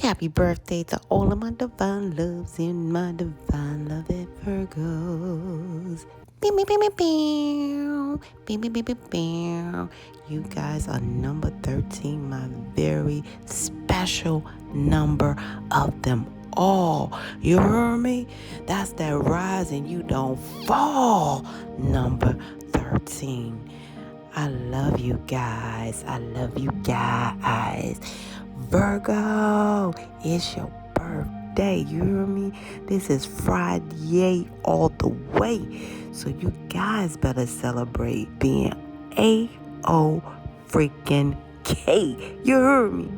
Happy birthday to all of my divine loves and my divine love at Virgos. Beep, beep, beep, beep, beep. Beep, beep, beep, beep, beep. You guys are number 13, my very special number of them all. You heard me? That's that rise and you don't fall number 13. I love you guys. I love you guys. Virgo, it's your birthday. You hear me? This is Friday all the way. So you guys better celebrate being A-O freaking K. You heard me?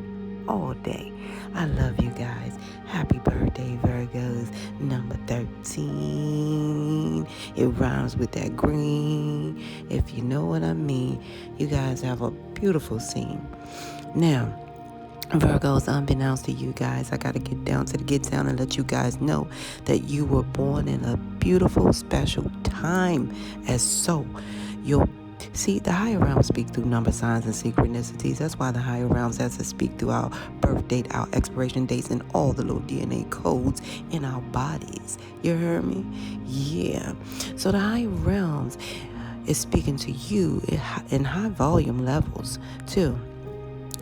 All day. I love you guys. Happy birthday, Virgos. Number 13. It rhymes with that green. If you know what I mean. You guys have a beautiful scene. Now, Virgos, unbeknownst to you guys, I got to get down and let you guys know that you were born in a beautiful, special time. As so, see, the higher realms speak through number signs and synchronicities. That's why the higher realms has to speak through our birth date, our expiration dates, and all the little DNA codes in our bodies. You heard me? Yeah. So the higher realms is speaking to you in high volume levels, too.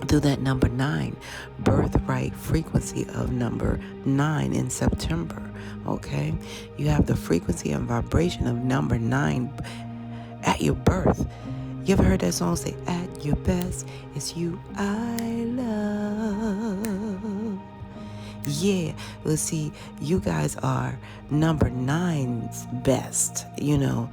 Through that number 9, birthright frequency of number 9 in September, okay? You have the frequency and vibration of number 9 at your birth. You ever heard that song say, at your best, it's you I love? Yeah, well, see, you guys are number 9's best, you know.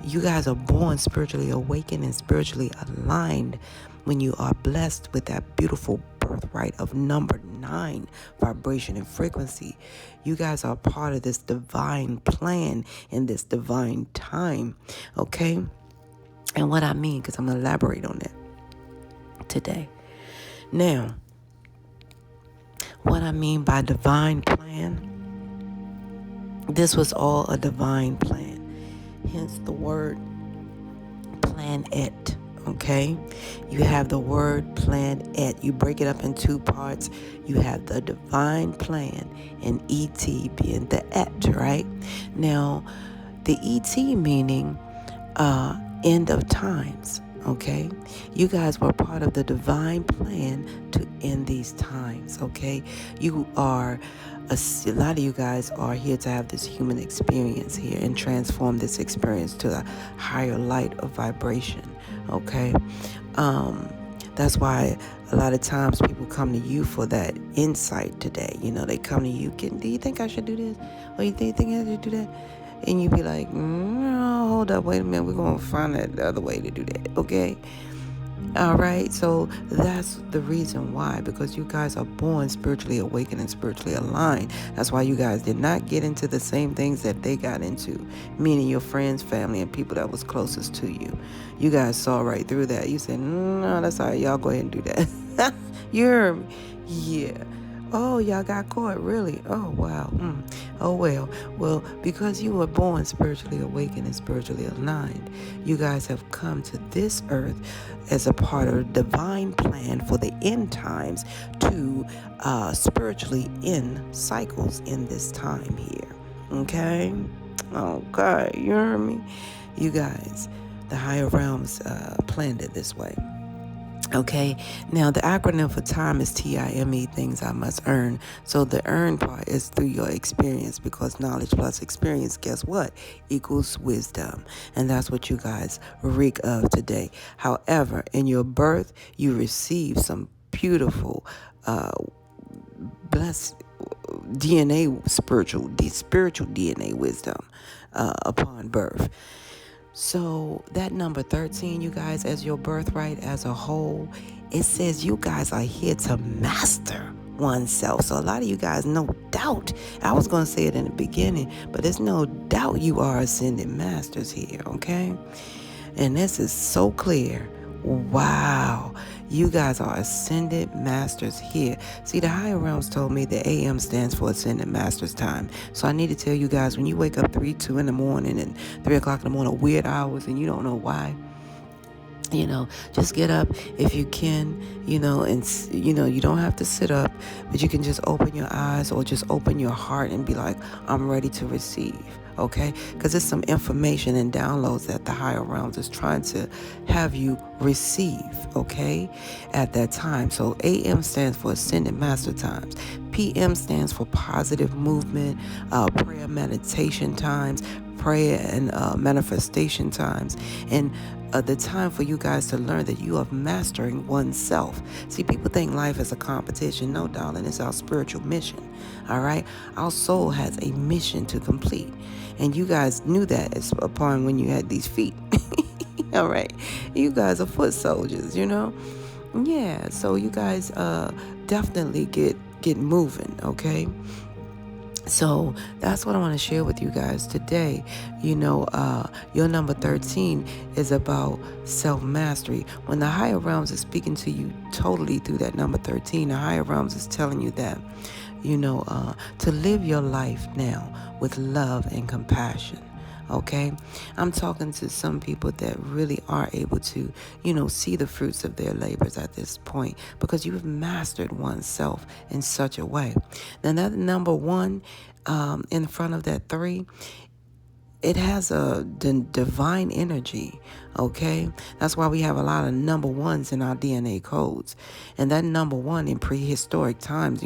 You guys are born spiritually awakened and spiritually aligned when you are blessed with that beautiful birthright of number 9 vibration and frequency. You guys are part of this divine plan in this divine time, okay? And what I mean, because I'm going to elaborate on that today. Now, what I mean by divine plan, this was all a divine plan. Hence the word planet, okay? You have the word planet. You break it up in 2 parts. You have the divine plan and ET being the et, right? Now, the ET meaning end of times, okay? You guys were part of the divine plan to end these times, okay? You are, a lot of you guys are here to have this human experience here and transform this experience to a higher light of vibration, okay? That's why a lot of times people come to you for that insight today. You know, they come to you, do you think I should do this? Or you think I should do that? And you be like, no, hold up, wait a minute, we're going to find that other way to do that, okay? All right, so that's the reason why, because you guys are born spiritually awakened and spiritually aligned. That's why you guys did not get into the same things that they got into, meaning your friends, family, and people that was closest to you. You guys saw right through that. You said, no, that's all right, y'all go ahead and do that. You heard me? Yeah. Oh, y'all got caught, really? Oh, wow. Oh, well. Well, because you were born spiritually awakened and spiritually aligned, you guys have come to this earth as a part of a divine plan for the end times to spiritually end cycles in this time here. Okay? Okay, you heard me? You guys, the higher realms planned it this way. Okay, now the acronym for time is TIME, things I must earn. So the earn part is through your experience, because knowledge plus experience, guess what? Equals wisdom. And that's what you guys reek of today. However, in your birth, you receive some beautiful, blessed spiritual DNA wisdom upon birth. So that number 13, you guys, as your birthright as a whole, it says you guys are here to master oneself. So a lot of you guys, no doubt, I was going to say it in the beginning, but there's no doubt you are ascended masters here, okay? And this is so clear. Wow. You guys are ascended masters here. See, the higher realms told me the AM stands for ascended masters time. So I need to tell you guys, when you wake up 2 in the morning and 3 o'clock in the morning, weird hours, and you don't know why, Just get up if you can, and, you don't have to sit up, but you can just open your eyes or just open your heart and be like, I'm ready to receive. Okay? Because it's some information and downloads that the higher realms is trying to have you receive, okay, at that time. So AM stands for Ascended Master Times. PM stands for Positive Movement, prayer meditation times, prayer and manifestation times, and the time for you guys to learn that you are mastering oneself. See, people think life is a competition. No, darling, it's our spiritual mission. All right? Our soul has a mission to complete. And you guys knew that as upon when you had these feet. All right? You guys are foot soldiers, Yeah, so you guys definitely get moving, okay? So that's what I want to share with you guys today. Your number 13 is about self-mastery. When the higher realms is speaking to you totally through that number 13, the higher realms is telling you that, to live your life now with love and compassion. Okay, I'm talking to some people that really are able to, see the fruits of their labors at this point, because you have mastered oneself in such a way. Now that number 1 in front of that 3, it has a divine energy, okay? That's why we have a lot of number 1s in our DNA codes. And that number 1 in prehistoric times,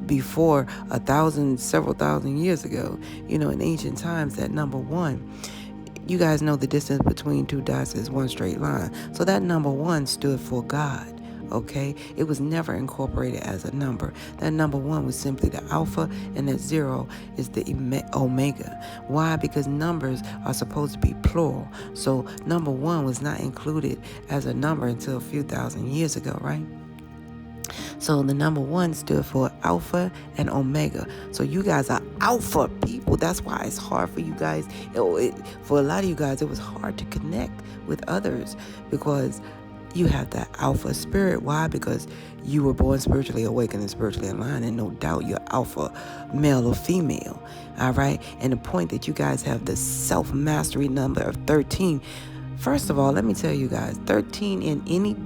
before several thousand years ago, in ancient times, that number 1, you guys know the distance between 2 dots is 1 straight line. So that number 1 stood for God. Okay, it was never incorporated as a number. That number 1 was simply the alpha, and that 0 is the omega. Why? Because numbers are supposed to be plural. So number 1 was not included as a number until a few thousand years ago, right? So the number 1 stood for alpha and omega. So you guys are alpha people. That's why it's hard for you guys. For a lot of you guys, it was hard to connect with others, because you have that alpha spirit. Why? Because you were born spiritually awakened and spiritually aligned, and no doubt you're alpha, male or female. All right? And the point that you guys have the self-mastery number of 13. First of all, let me tell you guys, 13 in any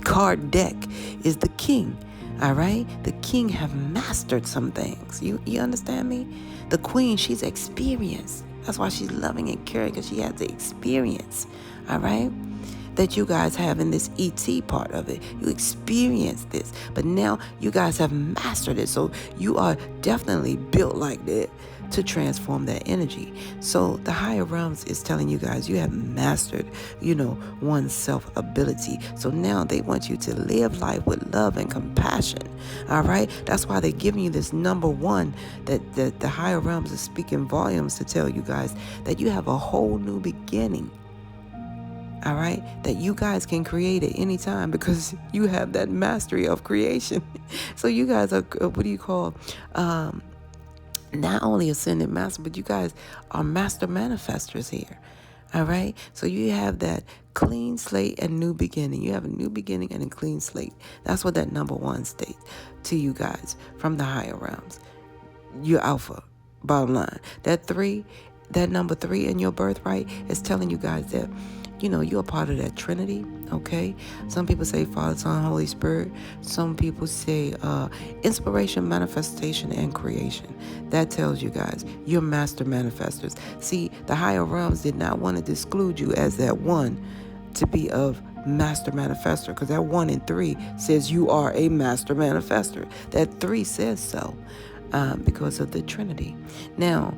card deck is the king. All right? The king have mastered some things. You understand me? The queen, she's experienced. That's why she's loving and caring, because she has the experience. All right? That you guys have in this ET part of it. You experience this, but now you guys have mastered it. So you are definitely built like that to transform that energy. So the higher realms is telling you guys you have mastered, one's self ability. So now they want you to live life with love and compassion. All right. That's why they're giving you this number 1, that the higher realms is speaking volumes to tell you guys that you have a whole new beginning. All right, that you guys can create at any time, because you have that mastery of creation. So you guys are, not only ascended master, but you guys are master manifestors here. All right, so you have that clean slate and new beginning. You have a new beginning and a clean slate. That's what that number 1 states to you guys from the higher realms. You're alpha, bottom line. That number 3 in your birthright is telling you guys that, you're a part of that Trinity, okay? Some people say Father, Son, Holy Spirit. Some people say inspiration, manifestation, and creation. That tells you guys you're master manifestors. See, the higher realms did not want to exclude you as that 1 to be of master manifestor, because that 1 in 3 says you are a master manifestor. That 3 says so because of the Trinity. Now,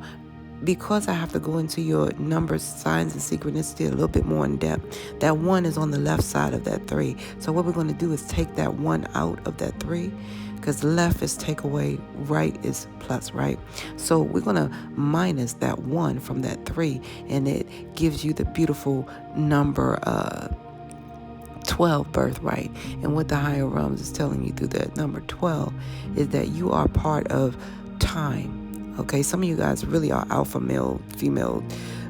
because I have to go into your numbers, signs, and synchronicity a little bit more in depth, that 1 is on the left side of that 3. So what we're going to do is take that 1 out of that 3, because left is take away, right is plus, right? So we're going to minus that 1 from that 3, and it gives you the beautiful number 12 birthright. And what the higher realms is telling you through that number 12 is that you are part of time. Okay, some of you guys really are alpha male, female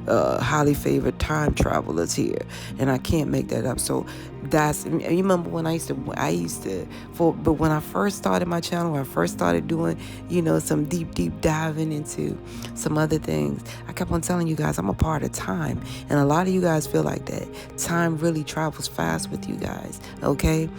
highly favored time travelers here, and I can't make that up. So that's, you remember when but when I first started my channel, when I first started doing, some deep diving into some other things, I kept on telling you guys I'm a part of time, and a lot of you guys feel like that. Time really travels fast with you guys, okay?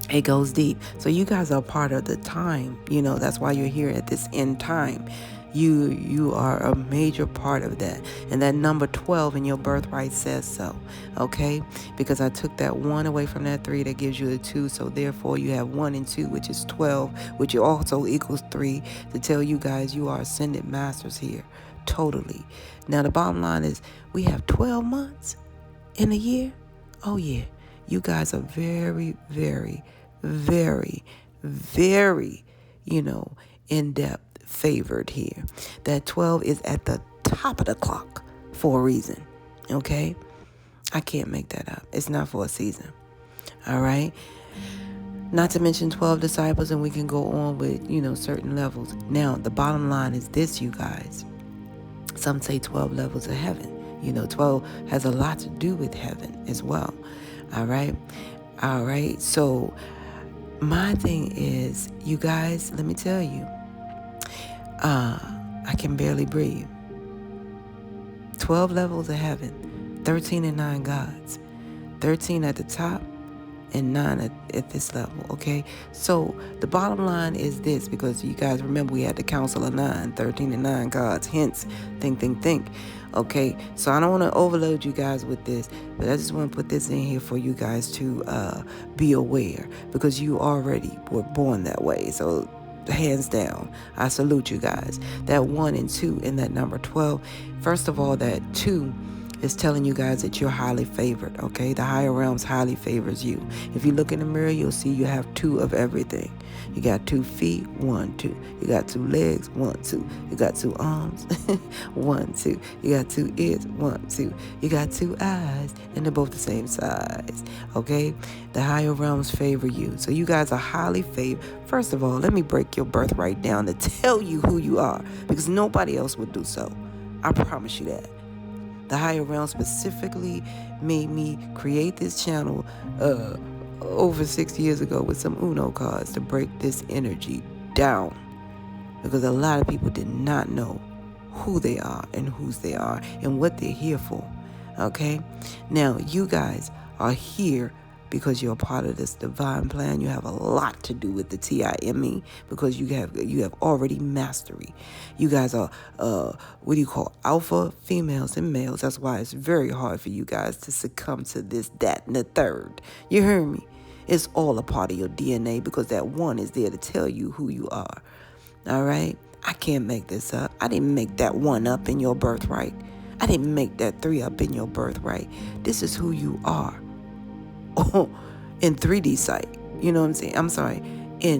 It goes deep. So you guys are part of the time. That's why you're here at this end time. You are a major part of that. And that number 12 in your birthright says so. Okay? Because I took that 1 away from that 3, that gives you a 2. So therefore you have 1 and 2, which is 12, which also equals 3, to tell you guys you are ascended masters here. Totally. Now the bottom line is we have 12 months in a year. Oh yeah. You guys are very, very, very, very, in-depth favored here. That 12 is at the top of the clock for a reason, okay? I can't make that up. It's not for a season, all right? Not to mention 12 disciples, and we can go on with, certain levels. Now, the bottom line is this, you guys. Some say 12 levels of heaven. 12 has a lot to do with heaven as well. All right. So my thing is, you guys, let me tell you, I can barely breathe. 12 levels of heaven, 13 and 9 gods, 13 at the top and 9 at this level, okay? So the bottom line is this, because you guys remember we had the Council of 9, 13 and 9 gods, hence, think. Okay, so I don't want to overload you guys with this, but I just want to put this in here for you guys to be aware, because you already were born that way. So hands down, I salute you guys. That 1 and 2 in that number 12, first of all, that 2 is telling you guys that you're highly favored, okay? The higher realms highly favors you. If you look in the mirror, you'll see you have 2 of everything. You got 2 feet, 1, 2. You got 2 legs, 1, 2. You got 2 arms, 1, 2. You got 2 ears, 1, 2. You got 2 eyes, and they're both the same size, okay? The higher realms favor you. So you guys are highly favored. First of all, let me break your birthright down to tell you who you are, because nobody else would do so. I promise you that. The higher realm specifically made me create this channel over 6 years ago with some Uno cards to break this energy down, because a lot of people did not know who they are and whose they are and what they're here for. Okay? Now, you guys are here because you're a part of this divine plan. You have a lot to do with the TIME, because you have already mastery. You guys are alpha females and males. That's why it's very hard for you guys to succumb to this, that, and the third. You hear me? It's all a part of your DNA, because that 1 is there to tell you who you are. All right? I can't make this up. I didn't make that 1 up in your birthright. I didn't make that 3 up in your birthright. This is who you are. In 3D sight. You know what I'm saying? I'm sorry. They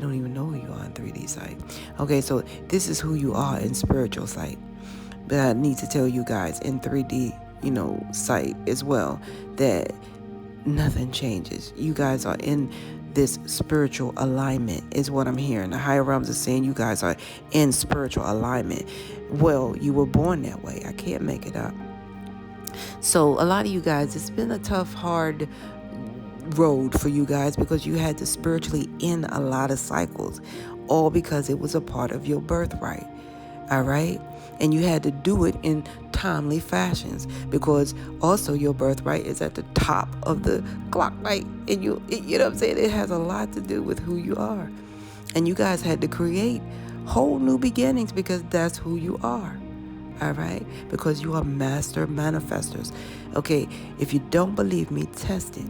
don't even know who you are in 3D sight. Okay, so this is who you are in spiritual sight. But I need to tell you guys in 3D, sight as well, that nothing changes. You guys are in this spiritual alignment is what I'm hearing. The higher realms are saying you guys are in spiritual alignment. Well, you were born that way. I can't make it up. So a lot of you guys, it's been a tough, hard road for you guys, because you had to spiritually end a lot of cycles, all because it was a part of your birthright. All right? And you had to do it in timely fashions, because also your birthright is at the top of the clock, right? And you know what I'm saying? It has a lot to do with who you are. And you guys had to create whole new beginnings, because that's who you are. All right? Because you are master manifestors. Okay, if you don't believe me, test it.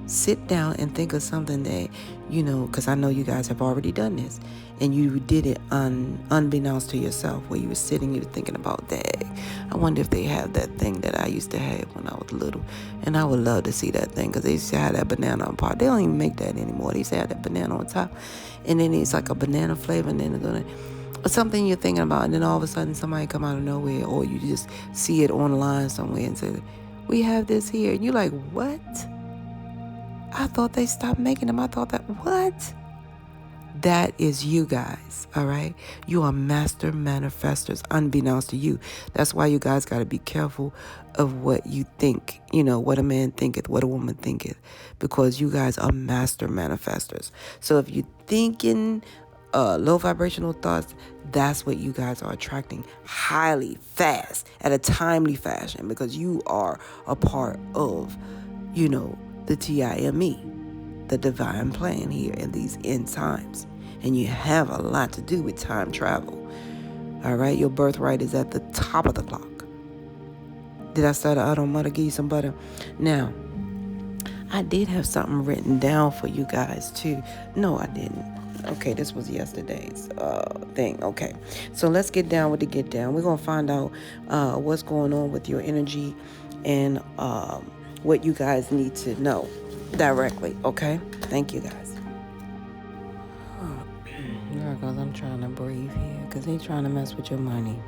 Sit down and think of something that, because I know you guys have already done this, and you did it unbeknownst to yourself, where you were sitting, you were thinking about that. I wonder if they have that thing that I used to have when I was little. And I would love to see that thing, because they used to have that banana on top. They don't even make that anymore. They used to have that banana on top, and then it's like a banana flavor, and then they're going to, or something you're thinking about, and then all of a sudden somebody come out of nowhere, or you just see it online somewhere and say, we have this here. And you're like, what? I thought they stopped making them. I thought that, what? That is you guys, all right? You are master manifestors, unbeknownst to you. That's why you guys got to be careful of what you think, what a man thinketh, what a woman thinketh, because you guys are master manifestors. So if you're thinking low vibrational thoughts, that's what you guys are attracting highly fast at a timely fashion, because you are a part of, the TIME, the divine plan here in these end times. And you have a lot to do with time travel. All right, your birthright is at the top of the clock. Did I start out on mother give you some butter? Now, I did have something written down for you guys too. No, I didn't. Okay, this was yesterday's thing. Okay, so let's get down with the get down. We're going to find out what's going on with your energy and what you guys need to know directly. Okay, thank you guys. Virgos, I'm trying to breathe here because they're trying to mess with your money,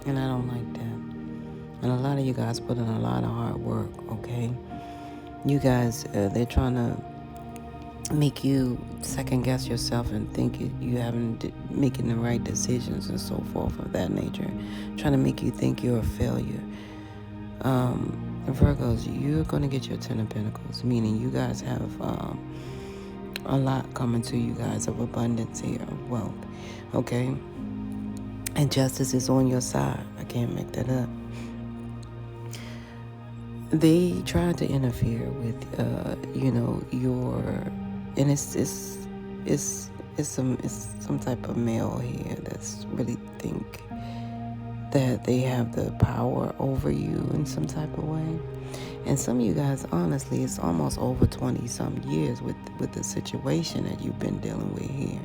and I don't like that. And a lot of you guys put in a lot of hard work, okay? You guys, they're trying to make you second guess yourself and think you haven't making the right decisions and so forth of that nature. Trying to make you think you're a failure. Virgos, you're going to get your 10 of Pentacles, meaning you guys have a lot coming to you guys of abundance here, of wealth, okay? And justice is on your side. I can't make that up. They tried to interfere with, your, and it's some type of male here that's really think that they have the power over you in some type of way. And some of you guys, honestly, it's almost over 20-some years with the situation that you've been dealing with here.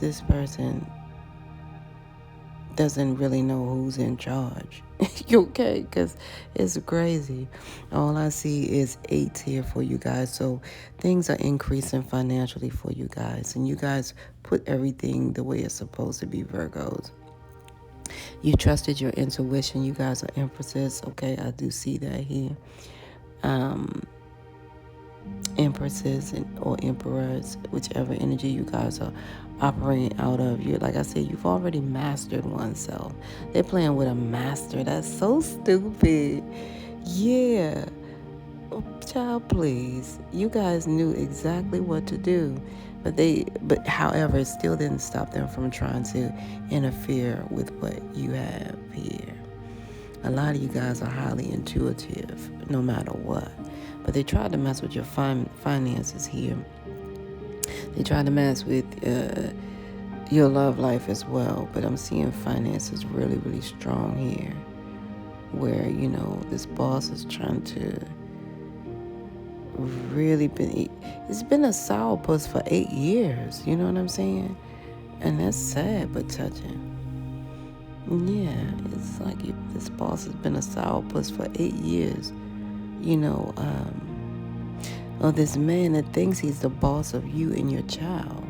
This person doesn't really know who's in charge. You okay? Because it's crazy. All I see is 8 here for you guys. So things are increasing financially for you guys. And you guys put everything the way it's supposed to be, Virgos. You trusted your intuition. You guys are empresses. Okay, I do see that here. Empresses or emperors, whichever energy you guys are operating out of. You, like I said, you've already mastered oneself. They're playing with a master. That's so stupid. Yeah. Oh, child, please. You guys knew exactly what to do. But however, it still didn't stop them from trying to interfere with what you have here. A lot of you guys are highly intuitive, no matter what. But they tried to mess with your finances here. They tried to mess with your love life as well. But I'm seeing finances really, really strong here. Where, this boss is trying to really it's been a sourpuss for 8 years. You know what I'm saying? And that's sad but touching. Yeah, it's like this boss has been a sourpuss for 8 years. Or this man that thinks he's the boss of you and your child,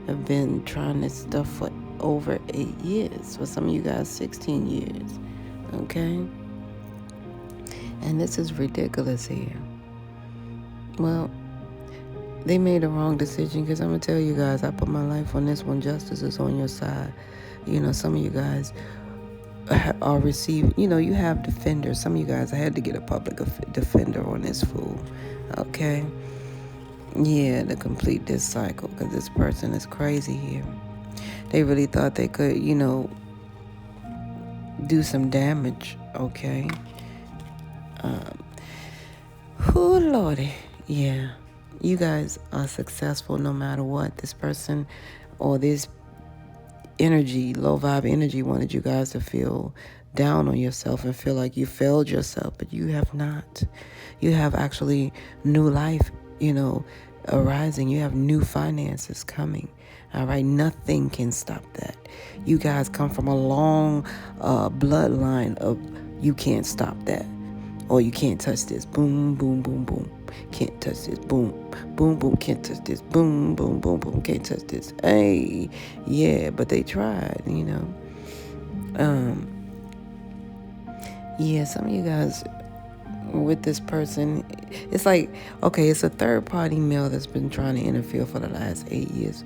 have been trying this stuff for over 8 years. For some of you guys, 16 years. Okay? And this is ridiculous here. Well, they made a wrong decision, because I'm going to tell you guys, I put my life on this one. Justice is on your side. Some of you guys are receiving, you have defenders. Some of you guys, I had to get a public defender on this fool. Okay? Yeah, to complete this cycle, because this person is crazy here. They really thought they could, do some damage. Okay? Oh, Lordy. Yeah. You guys are successful no matter what. This person or this energy, low vibe energy, wanted you guys to feel down on yourself and feel like you failed yourself, but you have not. You have actually new life, arising. You have new finances coming. All right, nothing can stop that. You guys come from a long bloodline of you can't stop that, or you can't touch this. Boom, boom, boom, boom. Can't touch this. Boom, boom, boom. Can't touch this. Boom, boom, boom, boom. Can't touch this. Hey, yeah, but they tried, Yeah, some of you guys, with this person. It's like, okay, it's a third party male that's been trying to interfere for the last 8 years.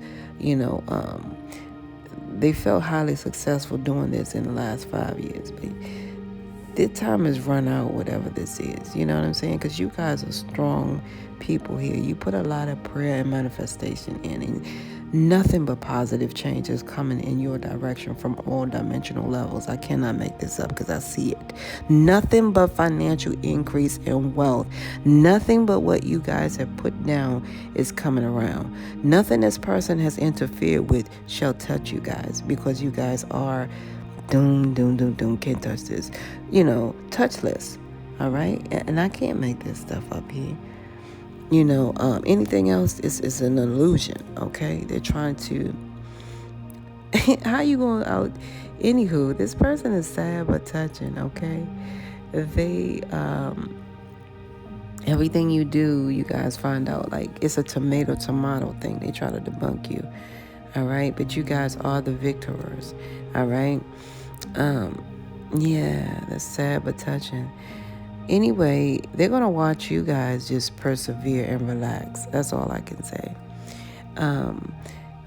They felt highly successful doing this in the last 5 years, but their time has run out, whatever this is. You know what I'm saying? Because you guys are strong people here. You put a lot of prayer and manifestation in, and nothing but positive change is coming in your direction from all dimensional levels. I cannot make this up because I see it. Nothing but financial increase and wealth. Nothing but what you guys have put down is coming around. Nothing this person has interfered with shall touch you guys, because you guys are doom, can't touch this, touchless. All right? And I can't make this stuff up here. Anything else is an illusion, okay? They're trying to... How you going out? Anywho, this person is sad but touching, okay? They, everything you do, you guys find out, like, it's a tomato thing. They try to debunk you, all right? But you guys are the victors, all right? Yeah, that's sad but touching. Anyway, they're going to watch you guys just persevere and relax. That's all I can say.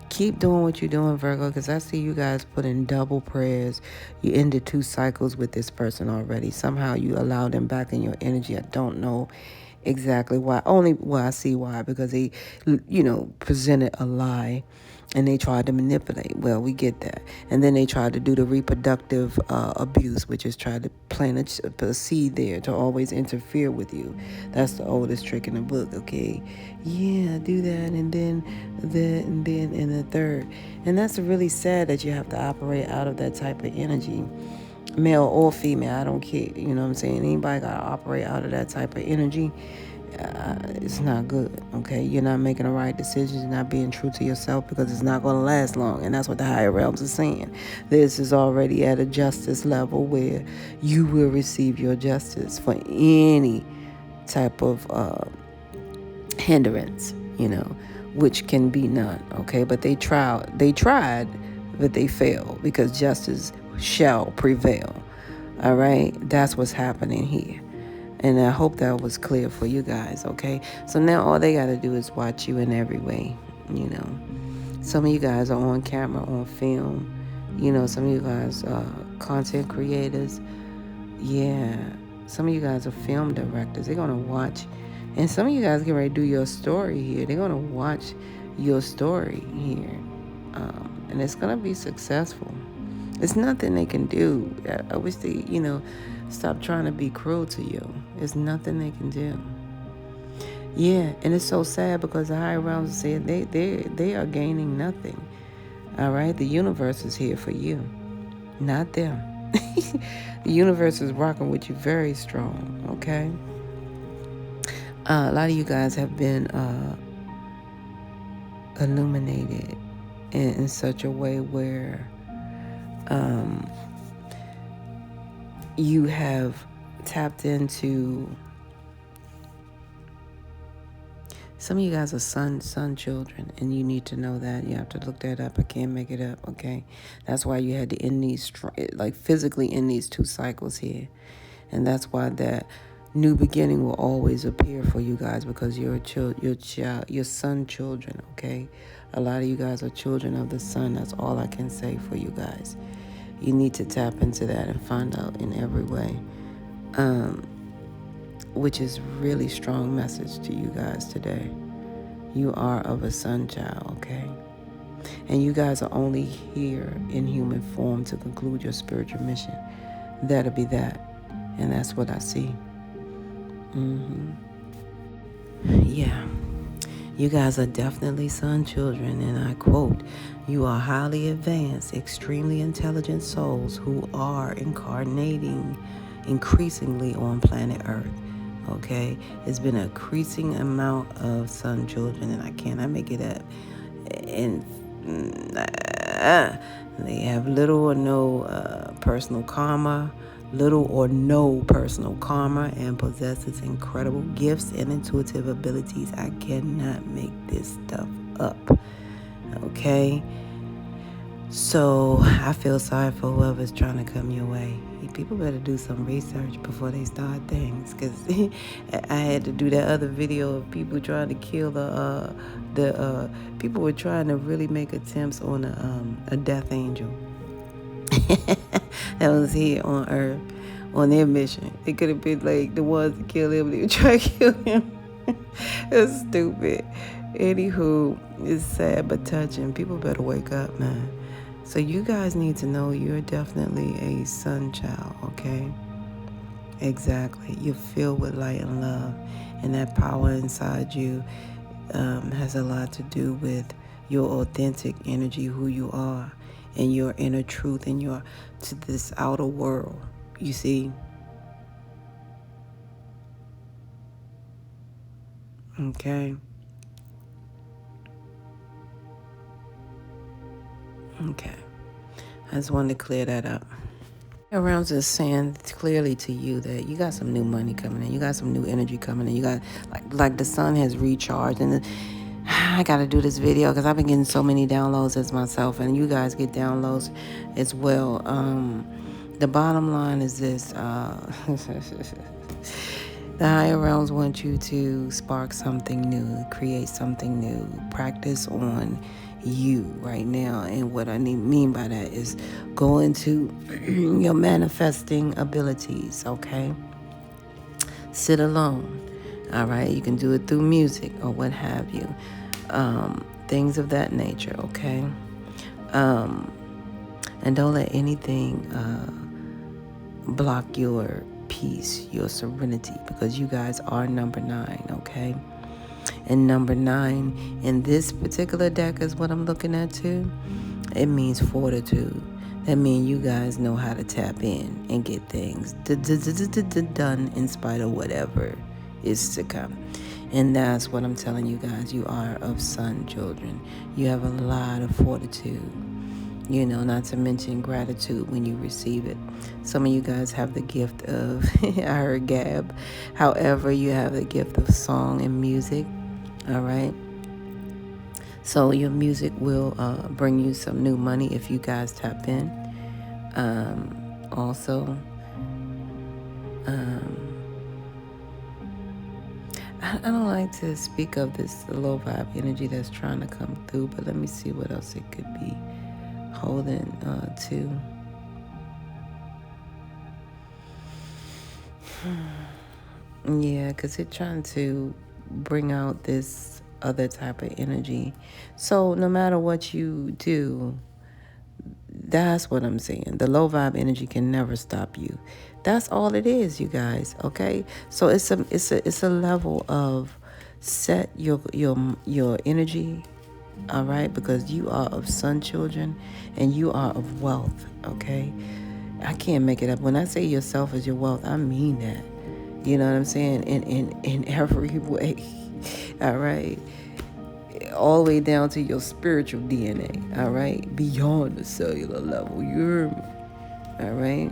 Keep doing what you're doing, Virgo, because I see you guys put in double prayers. You ended 2 cycles with this person already. Somehow you allowed them back in your energy. I don't know exactly why. I see why, because they, presented a lie. And they tried to manipulate. Well, we get that. And then they tried to do the reproductive abuse, which is try to plant a seed there to always interfere with you. That's the oldest trick in the book, okay? Yeah, do that, and then the third. And that's really sad that you have to operate out of that type of energy. Male or female, I don't care. You know what I'm saying? Anybody got to operate out of that type of energy. It's not good, okay? You're not making the right decisions, you're not being true to yourself, because it's not going to last long. And that's what the higher realms are saying. This is already at a justice level where you will receive your justice for any type of hindrance, which can be none, okay? But they tried, but they failed, because justice shall prevail, all right? That's what's happening here. And I hope that was clear for you guys, okay? So now all they got to do is watch you in every way, Some of you guys are on camera, on film. Some of you guys are content creators. Yeah. Some of you guys are film directors. They're going to watch. And some of you guys get ready to do your story here. They're going to watch your story here. And it's going to be successful. There's nothing they can do. I wish they, stop trying to be cruel to you. There's nothing they can do. Yeah, and it's so sad, because the higher realms say they are gaining nothing. All right? The universe is here for you, not them. The universe is rocking with you very strong, okay? A lot of you guys have been illuminated in such a way where you have tapped into... Some of you guys are son children, and you need to know that. You have to look that up. I can't make it up, okay? That's why you had to end these, physically end these 2 cycles here. And that's why that new beginning will always appear for you guys, because you're son children, okay? A lot of you guys are children of the sun. That's all I can say for you guys. You need to tap into that and find out in every way, which is really strong message to you guys today. You are of a sun child, okay? And you guys are only here in human form to conclude your spiritual mission. That'll be that. And that's what I see. Yeah. You guys are definitely sun children, and I quote, "You are highly advanced, extremely intelligent souls who are incarnating increasingly on planet Earth." Okay? It's been an increasing amount of sun children, and I cannot make it up. And they have little or no personal karma, and possesses incredible gifts and intuitive abilities. I cannot make this stuff up. Okay? So I feel sorry for whoever's trying to come your way. people better do some research before they start things, because I had to do that other video of people trying to kill the people were trying to really make attempts on a death angel that was here on Earth on their mission. It could have been like the ones to kill him. They were trying to kill him. It's stupid. Anywho, it's sad but touching. People better wake up, man. So you guys need to know you're definitely a sun child, okay? Exactly. You're filled with light and love. And that power inside you has a lot to do with your authentic energy, who you are, and your inner truth, and your to this outer world. You see? Okay. Okay. I just wanted to clear that up. Around just saying clearly to you that you got some new money coming in. You got some new energy coming in. You got like the sun has recharged, and I got to do this video because I've been getting so many downloads as myself, and you guys get downloads as well. The bottom line is this. The higher realms want you to spark something new, create something new, practice on you right now. And what I mean by that is go into your manifesting abilities, okay? Sit alone, all right? You can do it through music or what have you. Things of that nature, okay? And don't let anything block your peace, your serenity, because you guys are number 9, okay? And number 9 in this particular deck is what I'm looking at too. It means fortitude. That means you guys know how to tap in and get things done in spite of whatever is to come. And that's what I'm telling you guys. You are of sun children. You have a lot of fortitude. You know, not to mention gratitude when you receive it. Some of you guys have the gift of, I heard Gab. However, you have the gift of song and music. All right. So your music will bring you some new money if you guys tap in. Also, I don't like to speak of this low vibe energy that's trying to come through, but let me see what else it could be holding to. Yeah, because it's trying to bring out this other type of energy. So no matter what you do, that's what I'm saying. The low vibe energy can never stop you. That's all it is, you guys. Okay. So it's a level of set your energy. All right, because you are of sun children and you are of wealth. Okay, I can't make it up. When I say yourself is your wealth, I mean that. You know what I'm saying? In every way. All right. All the way down to your spiritual DNA. All right. Beyond the cellular level. You're all right.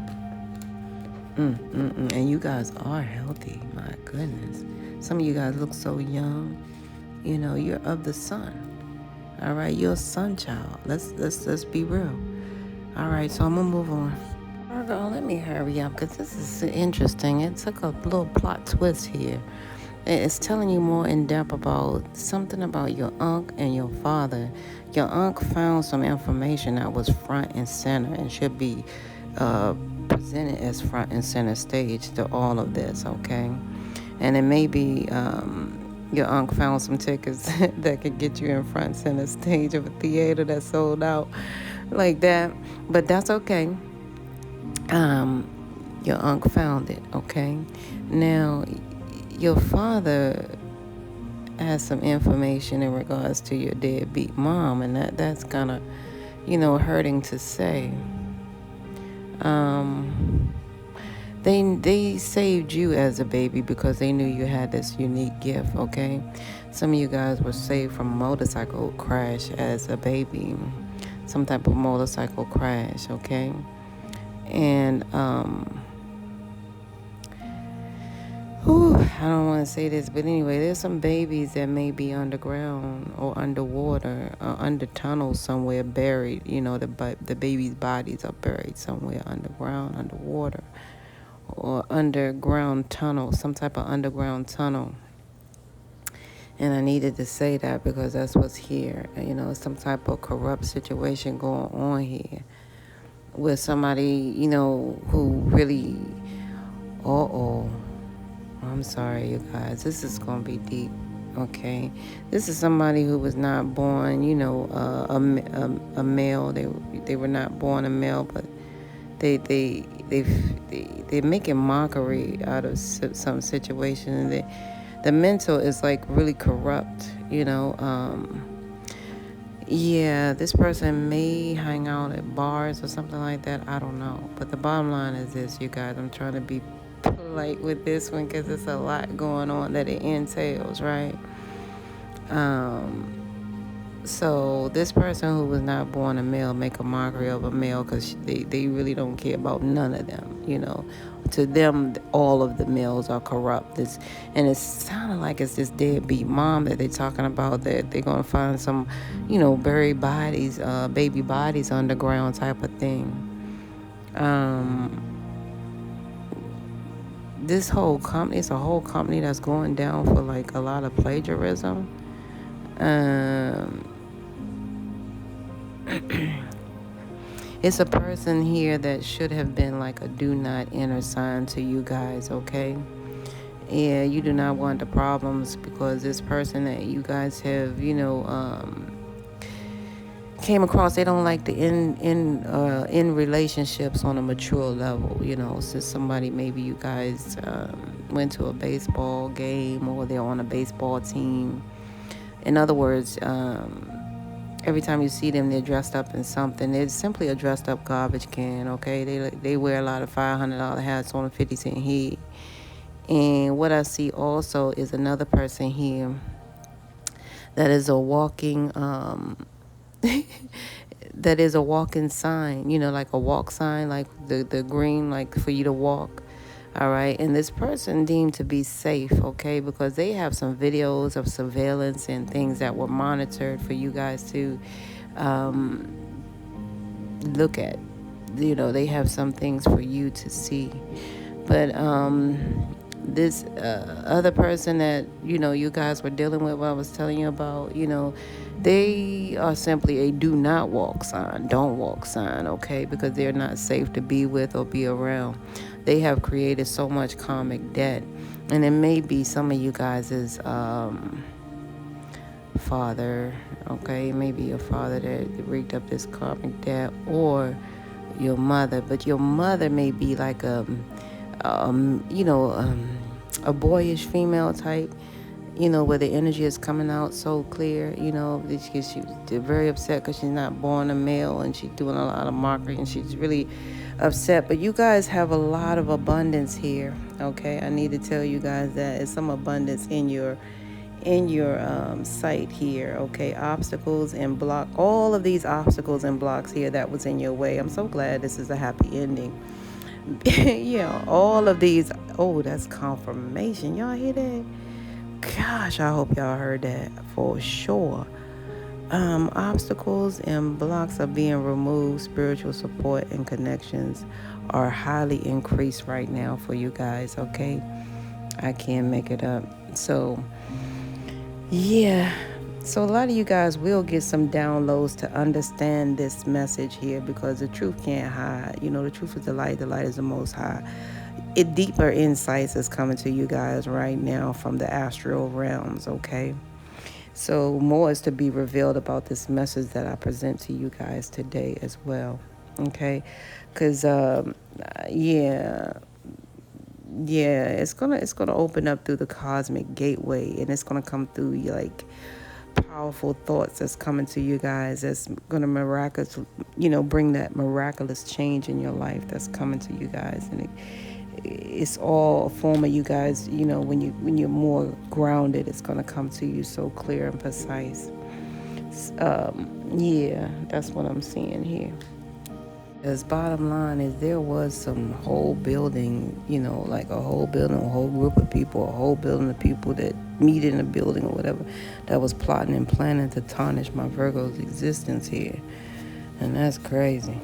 And you guys are healthy. My goodness. Some of you guys look so young. You know, you're of the sun. All right, you're a sun child. Let's be real. All right, so I'm gonna move on. Virgo, let me hurry up because this is interesting. It took a little plot twist here. It's telling you more in depth about something about your uncle and your father. Your uncle found some information that was front and center and should be presented as front and center stage to all of this. Okay, and it may be. Your uncle found some tickets that could get you in front center stage of a theater that sold out like that. But that's okay. Your uncle found it, okay? Now, your father has some information in regards to your deadbeat mom, and that's kind of, hurting to say. They saved you as a baby because they knew you had this unique gift, okay? Some of you guys were saved from a motorcycle crash as a baby. Some type of motorcycle crash, okay? And Whew, I don't want to say this, but anyway, there's some babies that may be underground or underwater, under tunnels somewhere, buried. The babies' bodies are buried somewhere underground, underwater, or underground tunnel, some type of underground tunnel. And I needed to say that because that's what's here. Some type of corrupt situation going on here with somebody, who really, I'm sorry, you guys. This is going to be deep, okay? This is somebody who was not born, a male. They were not born a male, but they're making mockery out of some situation. The mental is like really corrupt, Yeah, this person may hang out at bars or something like that. I don't know. But the bottom line is this, you guys. I'm trying to be polite with this one because there's a lot going on that it entails, right? So this person who was not born a male make a mockery of a male because they really don't care about none of them, To them, all of the males are corrupt. And it's sounding like it's this deadbeat mom that they're talking about, that they're going to find some, buried bodies, baby bodies underground type of thing. This whole company, it's a whole company that's going down for like a lot of plagiarism. It's a person here that should have been like a do not enter sign to you guys, okay? Yeah, you do not want the problems because this person that you guys have, came across, they don't like the in relationships on a mature level, since somebody, maybe you guys went to a baseball game or they're on a baseball team. In other words, every time you see them, they're dressed up in something. It's simply a dressed up garbage can, okay? They wear a lot of $500 hats on a 50-cent head. And what I see also is another person here that is a walking that is a walking sign, like a walk sign, like the green, like for you to walk. All right. And this person deemed to be safe, okay, because they have some videos of surveillance and things that were monitored for you guys to look at. They have some things for you to see. But this other person that, you guys were dealing with, what I was telling you about, they are simply a do not walk sign, don't walk sign, okay, because they're not safe to be with or be around. They have created so much karmic debt. And it may be some of you guys' father, okay, maybe your father that rigged up this karmic debt, or your mother. But your mother may be like a boyish female type, where the energy is coming out so clear, she's very upset because she's not born a male, and she's doing a lot of mockery, and she's really upset. But you guys have a lot of abundance here, okay? I need to tell you guys that it's some abundance in your sight here, okay? Obstacles and block, all of these obstacles and blocks here that was in your way. I'm so glad this is a happy ending. All of these. Oh, that's confirmation. Y'all hear that? Gosh, I hope y'all heard that for sure. Obstacles and blocks are being removed. Spiritual support and connections are highly increased right now for you guys, okay? I can't make it up. So, yeah. So a lot of you guys will get some downloads to understand this message here, because the truth can't hide. The truth is the light is the most high. Deeper insights is coming to you guys right now from the astral realms, okay? So more is to be revealed about this message that I present to you guys today as well, okay? Because, it's gonna open up through the cosmic gateway, and it's gonna come through like powerful thoughts that's coming to you guys, that's gonna bring that miraculous change in your life that's coming to you guys. And it's all a form of you guys, when you're more grounded, it's gonna come to you so clear and precise. That's what I'm seeing here. Because bottom line is there was some whole building, like a whole building, a whole group of people, a whole building of people that meet in a building or whatever that was plotting and planning to tarnish my Virgo's existence here. And that's crazy.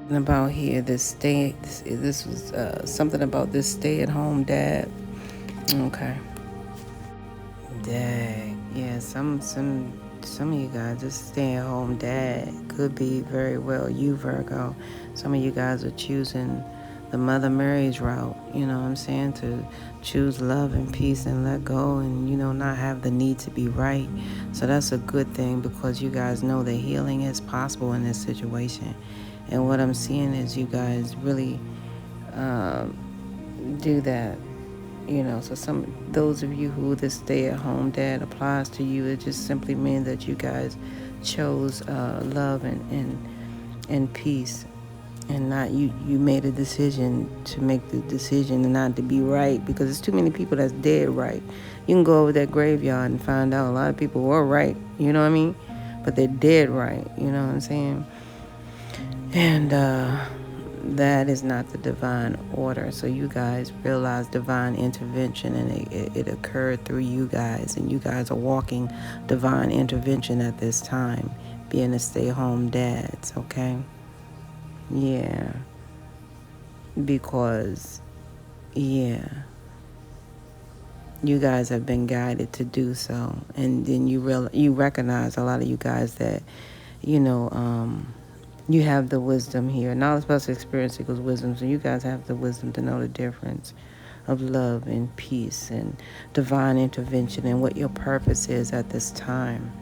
And about here, this was something about this stay-at-home dad. Okay. Dang. Yeah, some of you guys, this stay-at-home dad could be very well you, Virgo. Some of you guys are choosing the Mother Mary's route, you know what I'm saying, to choose love and peace and let go and, not have the need to be right. So that's a good thing because you guys know that healing is possible in this situation. And what I'm seeing is you guys really do that. So those of you who this stay-at-home dad applies to you, it just simply means that you guys chose love and peace, and not you made a decision to make the decision and not to be right, because there's too many people that's dead right. You can go over that graveyard and find out a lot of people were right, you know what I mean? But they're dead right, you know what I'm saying? And that is not the divine order. So you guys realize divine intervention, and it occurred through you guys, and you guys are walking divine intervention at this time, being a stay-home dads, okay? Yeah. Because, yeah, you guys have been guided to do so. And then you recognize, a lot of you guys, that, you have the wisdom here. Knowledge plus experience equals wisdom. So you guys have the wisdom to know the difference of love and peace and divine intervention and what your purpose is at this time.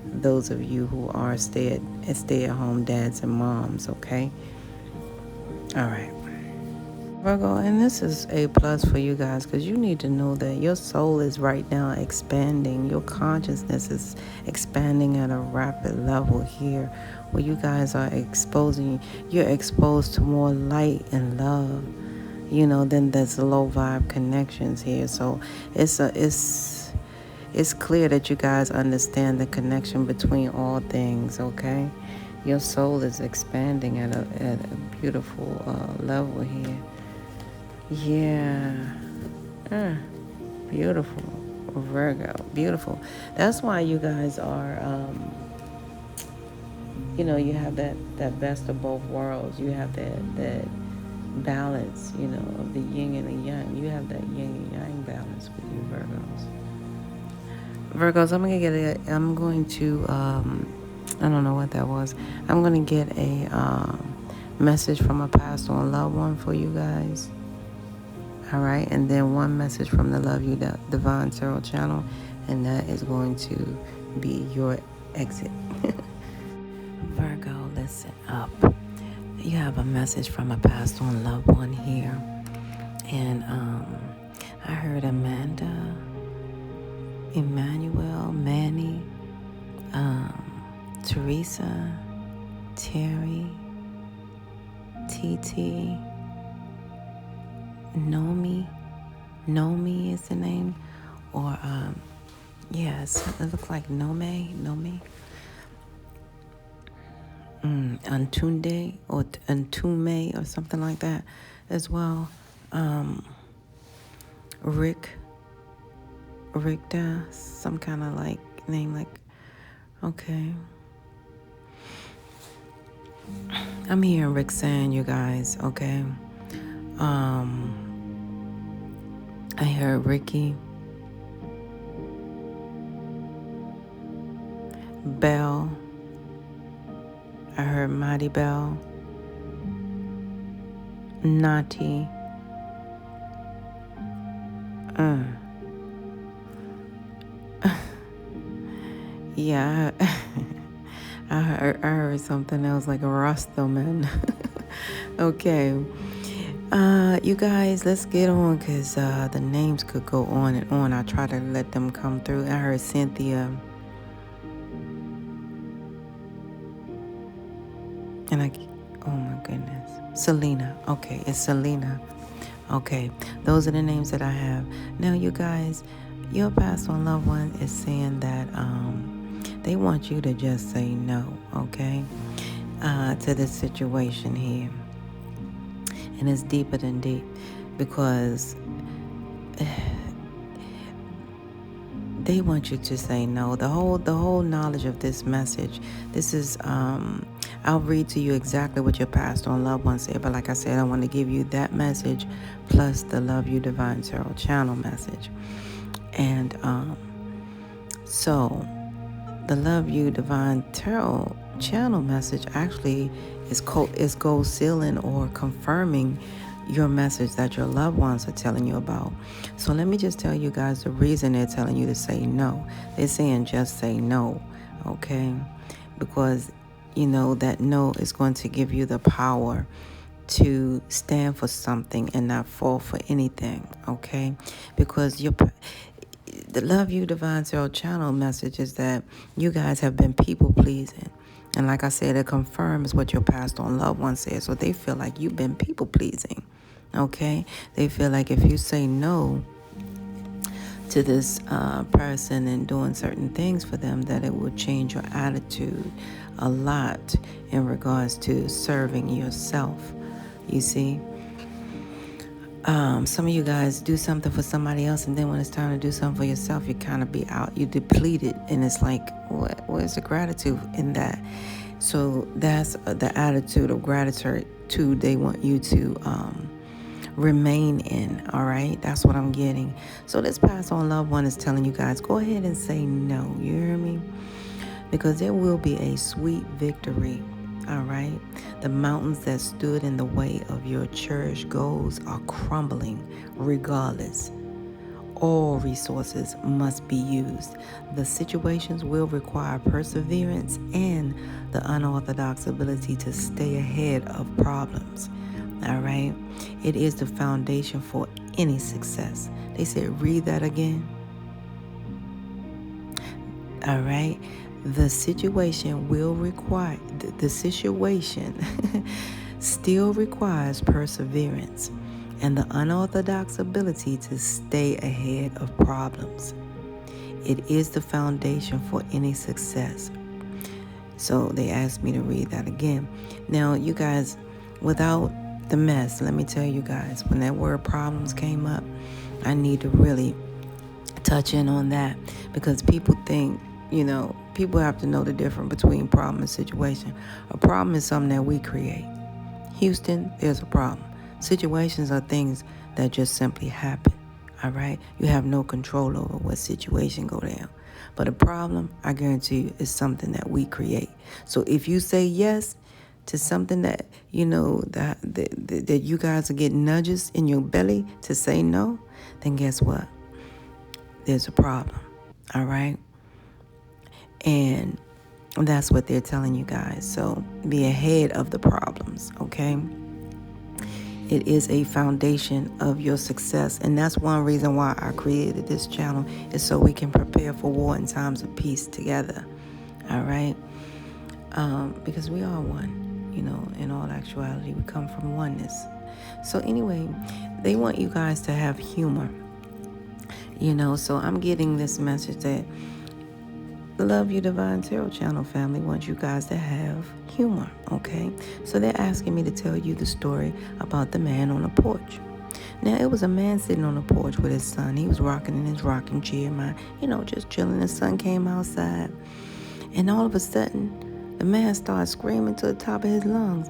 Those of you who are stay-at-home dads and moms, okay? All right. Virgo, and this is a plus for you guys, because you need to know that your soul is right now expanding. Your consciousness is expanding at a rapid level here, where you guys are you're exposed to more light and love, than there's low vibe connections here. So it's clear that you guys understand the connection between all things, okay? Your soul is expanding at a beautiful level here. Yeah. Beautiful. Virgo. Beautiful. That's why you guys are, you have that best of both worlds. You have that balance, of the yin and the yang. You have that yin and yang balance with you, Virgos. Virgos, I'm going to, I don't know what that was. I'm going to get a message from a passed on loved one for you guys. All right, and then one message from the Love You Divine Tarot channel, and that is going to be your exit. Virgo, listen up. You have a message from a passed on loved one here, and I heard Amanda, Emmanuel, Manny, Teresa, Terry, TT, Nomi is the name, or yes, it looks like Nomi, Antunde or Antume or something like that as well. Ricta, some kind of like name, like, okay. I'm hearing Rixan, you guys, okay. I heard Ricky, Bell, I heard Mighty Bell, Nati, yeah, I heard something else like a Rastaman. Okay. You guys, let's get on, because the names could go on and on. I try to let them come through. I heard Cynthia. Oh my goodness. Selena. Okay, it's Selena. Okay, those are the names that I have. Now, you guys, your passed on loved one is saying that they want you to just say no, okay? to this situation here. And it's deeper than deep, because they want you to say no. The whole knowledge of this message, this is, I'll read to you exactly what your pastor and loved one said, but like I said, I want to give you that message plus the Love You Divine Tarot channel message. And so the Love You Divine Tarot channel message actually is goal sealing or confirming your message that your loved ones are telling you about. So let me just tell you guys the reason they're telling you to say no. They're saying just say no, okay? Because you know that no is going to give you the power to stand for something and not fall for anything, okay? Because the Love You Divine Tarot channel message is that you guys have been people pleasing. And like I said, it confirms what your pastor and loved one said. So they feel like you've been people pleasing, okay? They feel like if you say no to this person and doing certain things for them, that it will change your attitude a lot in regards to serving yourself. You see, some of you guys do something for somebody else, and then when it's time to do something for yourself, you kind of be out, you depleted, and it's like, where's the gratitude in that? So that's the attitude of gratitude they want you to remain in. All right, that's what I'm getting. So this past on loved one is telling you guys, go ahead and say no. You hear me? Because there will be a sweet victory. All right, the mountains that stood in the way of your cherished goals are crumbling regardless. All resources must be used. The situations will require perseverance and the unorthodox ability to stay ahead of problems. All right, it is the foundation for any success. They said, read that again. All right. The situation will require, the situation still requires perseverance and the unorthodox ability to stay ahead of problems. It is the foundation for any success. So they asked me to read that again. Now, you guys, without the mess, let me tell you guys, when that word problems came up, I need to really touch in on that, because people think, people have to know the difference between problem and situation. A problem is something that we create. Houston, there's a problem. Situations are things that just simply happen. All right? You have no control over what situation go down. But a problem, I guarantee you, is something that we create. So if you say yes to something that, that you guys are getting nudges in your belly to say no, then guess what? There's a problem. All right? And that's what they're telling you guys. So be ahead of the problems, okay? It is a foundation of your success. And that's one reason why I created this channel, is so we can prepare for war in times of peace together, all right? Because we are one, in all actuality. We come from oneness. So anyway, they want you guys to have humor, so I'm getting this message that the Love You Divine Tarot channel family wants you guys to have humor, okay? So they're asking me to tell you the story about the man on the porch. Now, it was a man sitting on the porch with his son. He was rocking in his rocking chair, just chilling. The sun came outside. And all of a sudden, the man started screaming to the top of his lungs,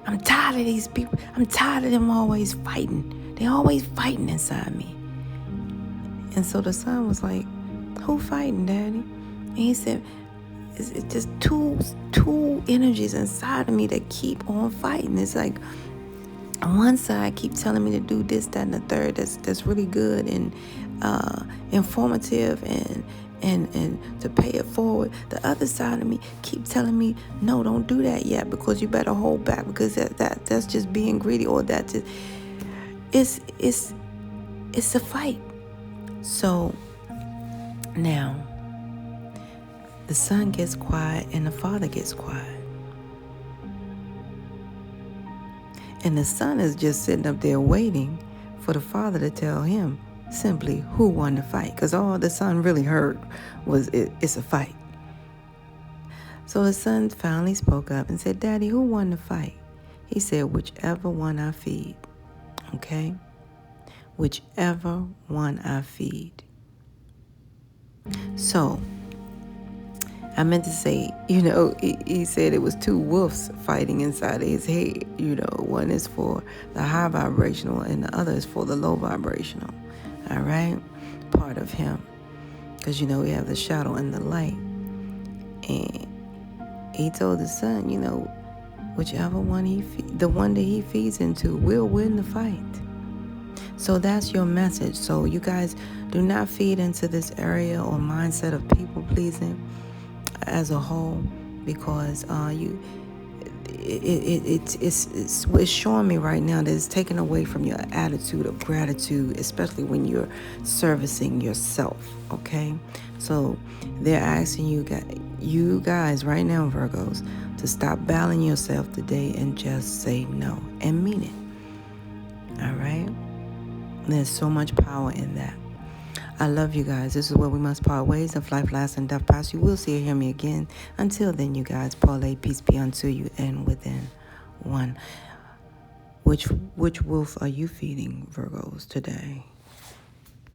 I'm tired of these people. I'm tired of them always fighting. They always fighting inside me. And so the son was like, who fighting, Daddy? And he said, it's just two energies inside of me that keep on fighting. It's like on one side keep telling me to do this, that, and the third that's really good and informative and to pay it forward. The other side of me keep telling me, no, don't do that yet, because you better hold back, because that's just being greedy, or that's just it's a fight. So now the son gets quiet and the father gets quiet. And the son is just sitting up there waiting for the father to tell him simply who won the fight. Because all the son really heard was, it's a fight. So his son finally spoke up and said, Daddy, who won the fight? He said, whichever one I feed. Okay? Whichever one I feed. So, I meant to say, he said it was two wolves fighting inside of his head. One is for the high vibrational and the other is for the low vibrational. All right? Part of him. Because, we have the shadow and the light. And he told his son, whichever one the one that he feeds into will win the fight. So that's your message. So you guys do not feed into this area or mindset of people pleasing as a whole, because it's showing me right now that it's taken away from your attitude of gratitude, especially when you're servicing yourself. Okay, so they're asking you guys right now, Virgos, to stop battling yourself today and just say no and mean it. All right, there's so much power in that. I love you guys. This is where we must part ways. If life lasts and death pass, you will see or hear me again. Until then, you guys, parlay, peace be unto you and within one. Which wolf are you feeding, Virgos, today?